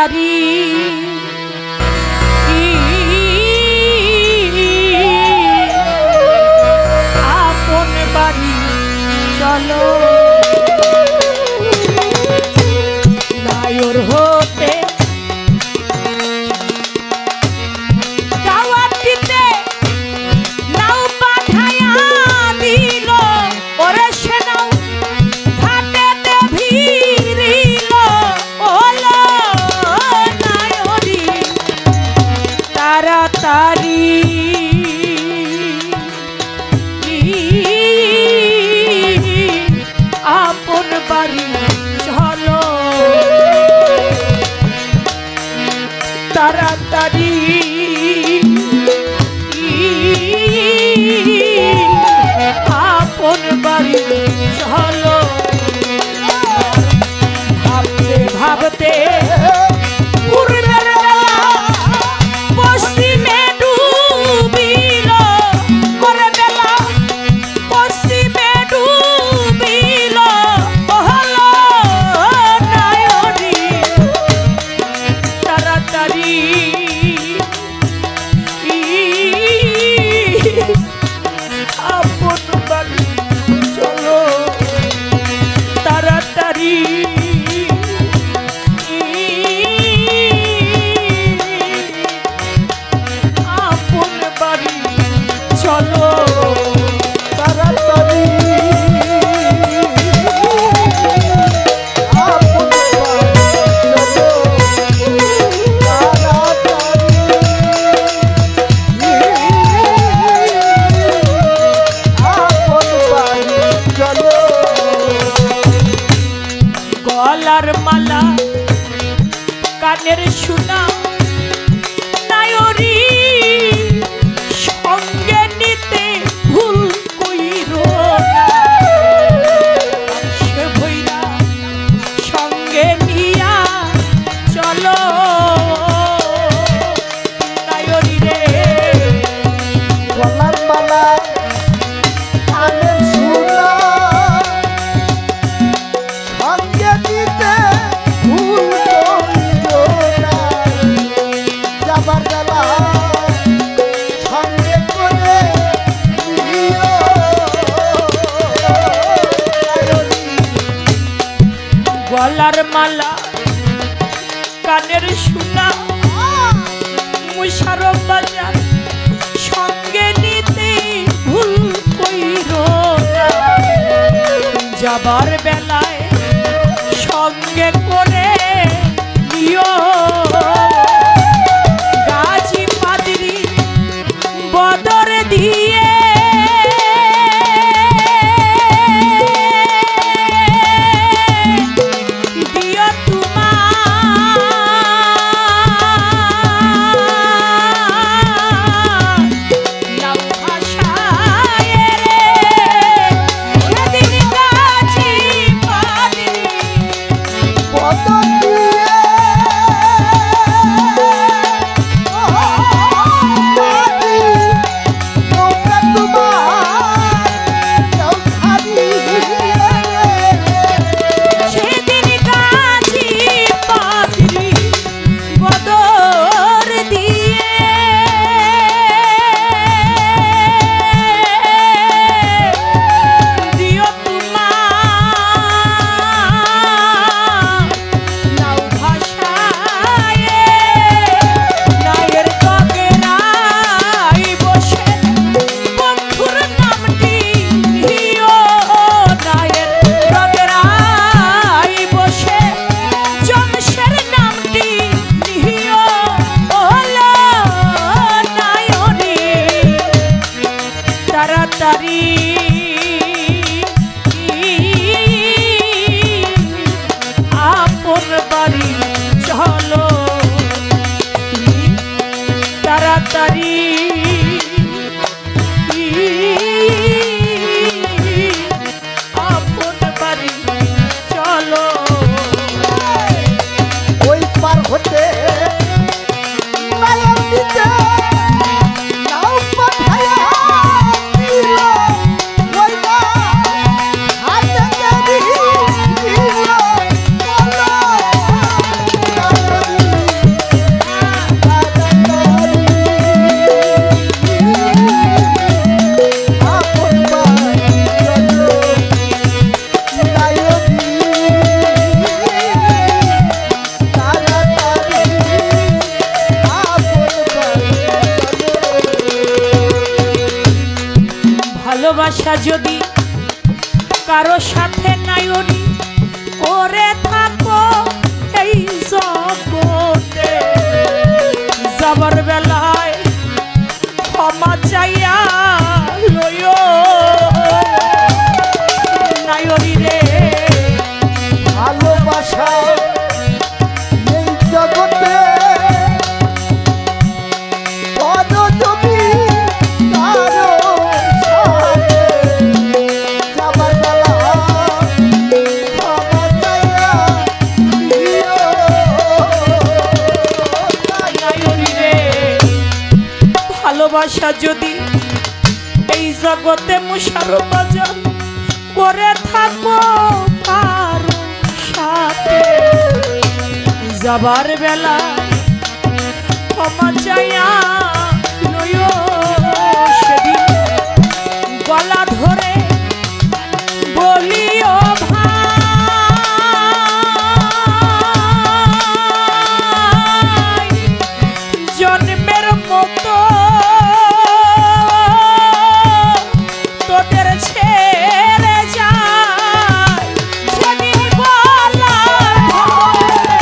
তাড়াতাড়ি আপন বাড়ি চলো নায়র হতে দাওয়াত দিতে নাও পাঠায়া দিল ওরে সে নাও ঘাটেতে ভিড়িল ওলো নায়রি তাড়াতাড়ি আপন বাড়ি চলো তাড়াতাড়ি আপন বাড়ি চলো ভাবতে ভাবতে পূর্বের বেলা পশ্চিমে ডুবিল ওরে বেলা পশ্চিমে ডুবিল হলো নায়রি তাড়াতাড়ি আপন বাড়ি চলো তাড়াতাড়ি আপন বাড়ি চলো তাড়াতাড়ি আপন গলার মালা কানের সোনা নায়রি সঙ্গে নিতে ভুল কইরো না সে ভইরা সঙ্গে নিয়া চলো নায়রি রে গলার মালা কানের সোনা সঙ্গে দিতে ভুল করিও না যাবার বেলা সঙ্গে করে নিও গলার মালা কানের সোনা মুশারফ বাজার সঙ্গে নিতে ভুল কইরো না যাবার বেলায় সঙ্গে করে নিও গাজী পাদ্রী বদর দিয়ে দিও তোমার নাম ভাষায় রে সেদিন গাজী পাদ্রী কত যদি কারো সাথে নায়রি করে থাকো এই জগতে, যাবার বেলায় ক্ষমা চাইয়া লইও নায়রি রে। ভালোবাসা এই জগতে বড় তুমি কারো সাথে যাবার বেলা ক্ষমা চাইয়া দিও নায়রি রে, ভালোবাসা যদি এই জগতে মুশারফাজান করে থাকো কারো সাথে, যাবার বেলা ক্ষমা চাইয়া লইও। সেদিন গলা ধরে বলিও ভাই, জন্মের মতো তোদের ছেড়ে যায়। সেদিন গলা ধরে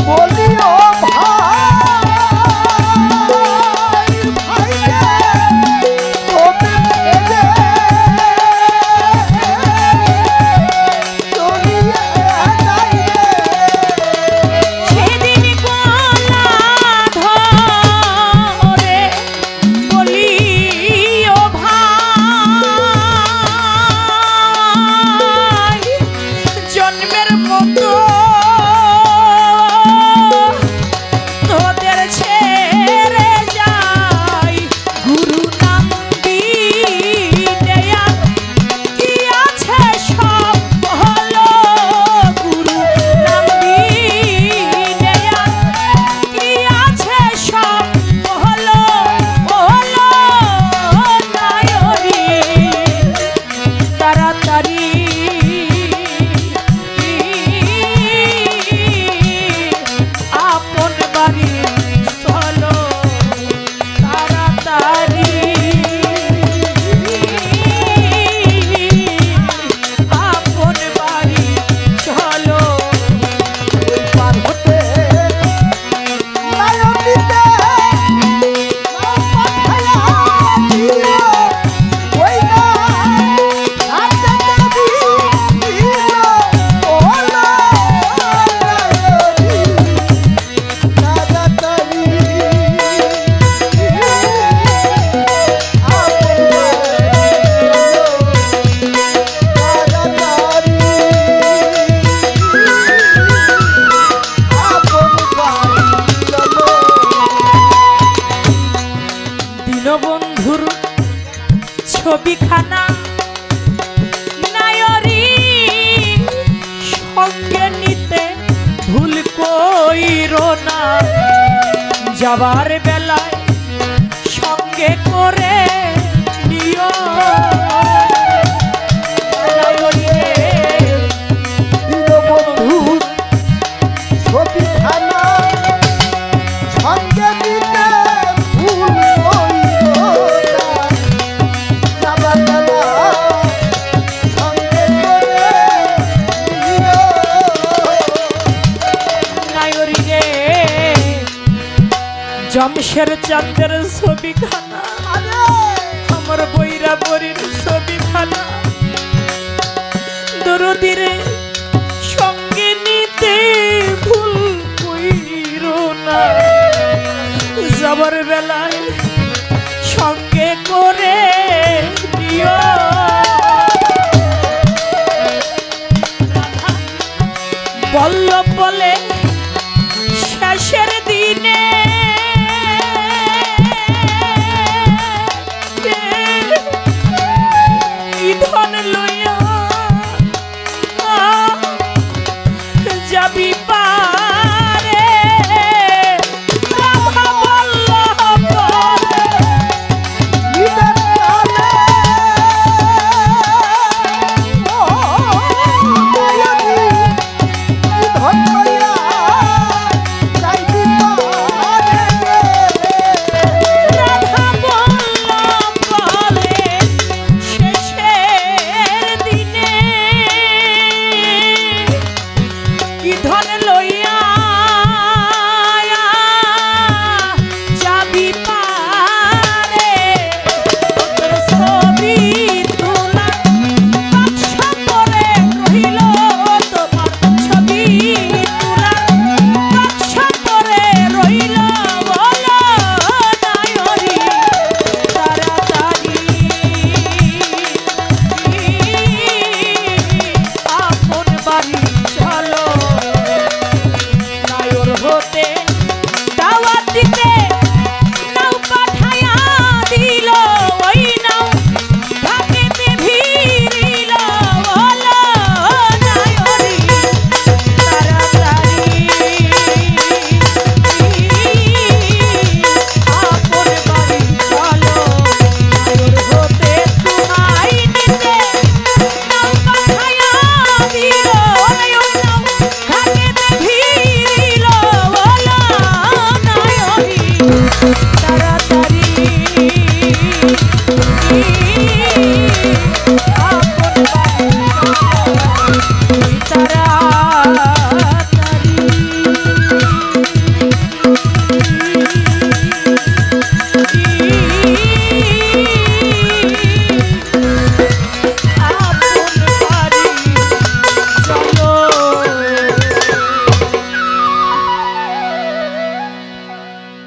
বলিও ভাই ভাই তোকে ছেড়ে চলিয়ে যাই রে। সেদিন গলা ধরে বলিও ভাই, জন্মের মতো তোদের ছেড়ে যাই। গুরু নাম দেয়া কি আছে সব হলো, গুরু নাম দেয়া কি আছে সব হলো, হলো নায়রি তাড়াতাড়ি আপন বাড়ি চলো, তাড়াতাড়ি আপন বাড়ি চলো। পার হতে নায়নিতে নাও পাঠায়া দিও, ওই না রাতে দেবী দিল ওলা নায়নি তাড়াতাড়ি আপন দীনবন্ধুর ছবিখানা নায়রি সঙ্গে নিতে ভুল কইরো না, যাবার বেলায় সঙ্গে করে নিও নায়রি রে। দীনবন্ধু ছবিখানা সঙ্গে দিতে ভুল কইরো না, যাবার বেলা সঙ্গে করে দিও। নায়রি রে, জমশের চাঁদের ছবিখানা আমার বইরা বরির ছবিখানা দরদিরে সঙ্গে নিতে ভুল কইরো না, যাবার বেলায় সঙ্গে করে দিও। বল্লভ বলে শেষের দিনে ধন লইয়া যাবি পারে, রাধা বল্লভ বলে ঈদের কালে ও নায়নি ধন পাইয়া রে